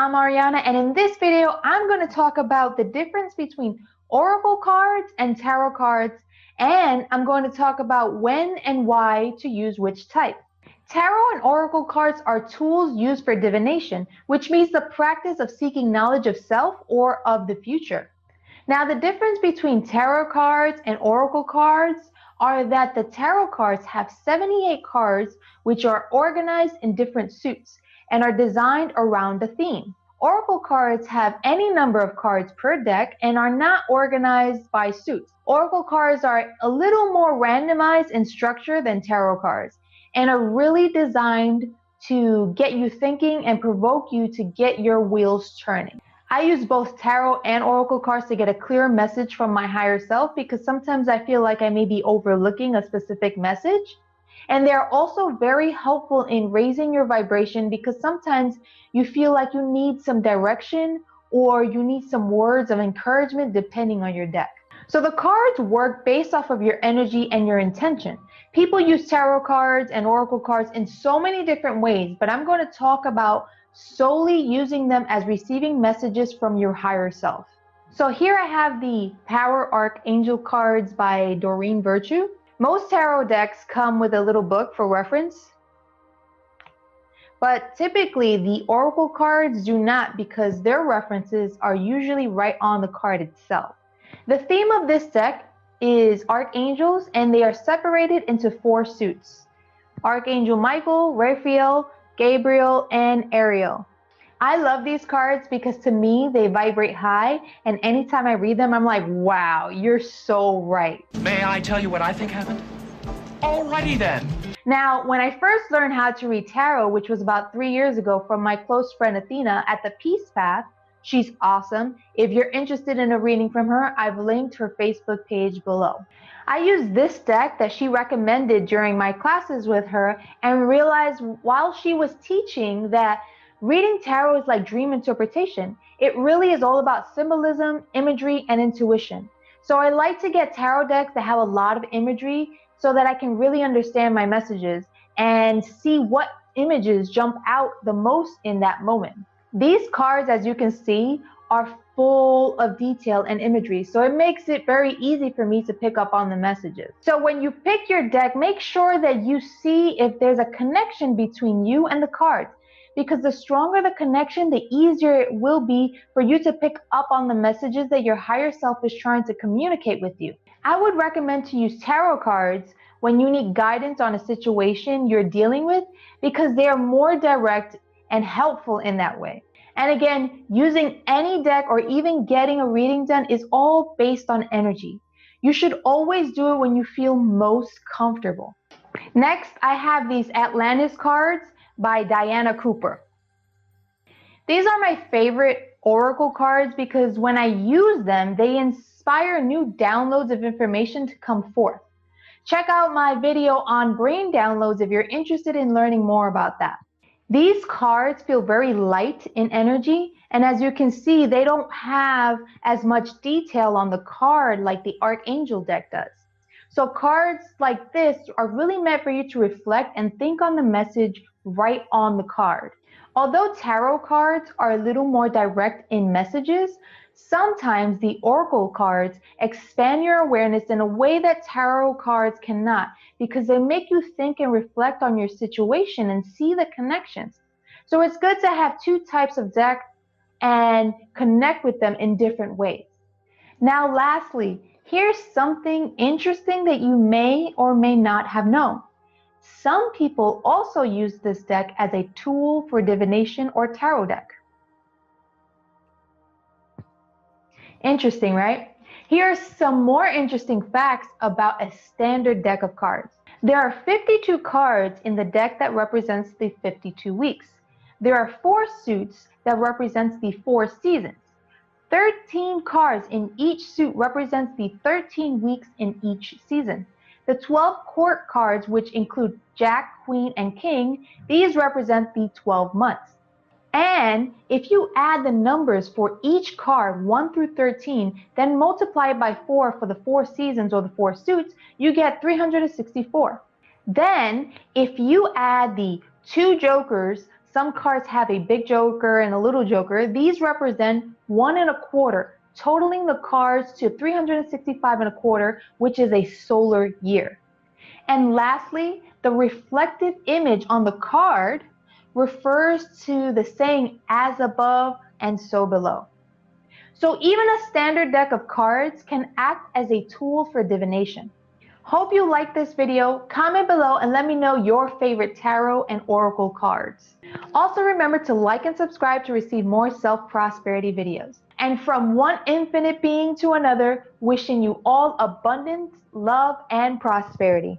I'm Ariana, and in this video, I'm going to talk about the difference between oracle cards and tarot cards, and I'm going to talk about when and why to use which type. Tarot and oracle cards are tools used for divination, which means the practice of seeking knowledge of self or of the future. Now, the difference between tarot cards and oracle cards are that the tarot cards have 78 cards which are organized in different suits and are designed around a theme. Oracle cards have any number of cards per deck and are not organized by suits. Oracle cards are a little more randomized in structure than tarot cards and are really designed to get you thinking and provoke you to get your wheels turning. I use both tarot and oracle cards to get a clear message from my higher self because sometimes I feel like I may be overlooking a specific message. And they're also very helpful in raising your vibration because sometimes you feel like you need some direction or you need some words of encouragement depending on your deck. So the cards work based off of your energy and your intention. People use tarot cards and oracle cards in so many different ways, but I'm going to talk about solely using them as receiving messages from your higher self. So here I have the Power Archangel cards by Doreen Virtue. Most tarot decks come with a little book for reference, but typically the oracle cards do not because their references are usually right on the card itself. The theme of this deck is archangels, and they are separated into 4 suits: Archangel Michael, Raphael, Gabriel, and Ariel. I love these cards because to me they vibrate high, and anytime I read them I'm like, wow, you're so right. May I tell you what I think happened? Alrighty then. Now, when I first learned how to read tarot, which was about 3 years ago from my close friend Athena at the Peace Path, she's awesome. If you're interested in a reading from her, I've linked her Facebook page below. I used this deck that she recommended during my classes with her and realized while she was teaching that reading tarot is like dream interpretation. It really is all about symbolism, imagery, and intuition. So I like to get tarot decks that have a lot of imagery so that I can really understand my messages and see what images jump out the most in that moment. These cards, as you can see, are full of detail and imagery, so it makes it very easy for me to pick up on the messages. So when you pick your deck, make sure that you see if there's a connection between you and the cards, because the stronger the connection, the easier it will be for you to pick up on the messages that your higher self is trying to communicate with you. I would recommend to use tarot cards when you need guidance on a situation you're dealing with because they are more direct and helpful in that way. And again, using any deck or even getting a reading done is all based on energy. You should always do it when you feel most comfortable. Next, I have these Atlantis cards by Diana Cooper. These are my favorite oracle cards because when I use them, they inspire new downloads of information to come forth. Check out my video on brain downloads if you're interested in learning more about that. These cards feel very light in energy, and as you can see, they don't have as much detail on the card like the Archangel deck does. So cards like this are really meant for you to reflect and think on the message right on the card. Although tarot cards are a little more direct in messages, sometimes the oracle cards expand your awareness in a way that tarot cards cannot because they make you think and reflect on your situation and see the connections. So it's good to have 2 types of decks and connect with them in different ways. Now, lastly, here's something interesting that you may or may not have known. Some people also use this deck as a tool for divination or tarot deck. Interesting, right? Here are some more interesting facts about a standard deck of cards. There are 52 cards in the deck that represents the 52 weeks. There are 4 suits that represents the 4 seasons. 13 cards in each suit represents the 13 weeks in each season. The 12 court cards, which include Jack, Queen, and King, these represent the 12 months. And if you add the numbers for each card, 1 through 13, then multiply it by 4 for the 4 seasons or the 4 suits, you get 364. Then, if you add the 2 jokers some cards have a big joker and a little joker. These represent 1 1/4, totaling the cards to 365 1/4, which is a solar year. And lastly, the reflective image on the card refers to the saying as above and so below. So even a standard deck of cards can act as a tool for divination. Hope you liked this video. Comment below and let me know your favorite tarot and oracle cards. Also remember to like and subscribe to receive more self-prosperity videos. And from one infinite being to another, wishing you all abundance, love, and prosperity.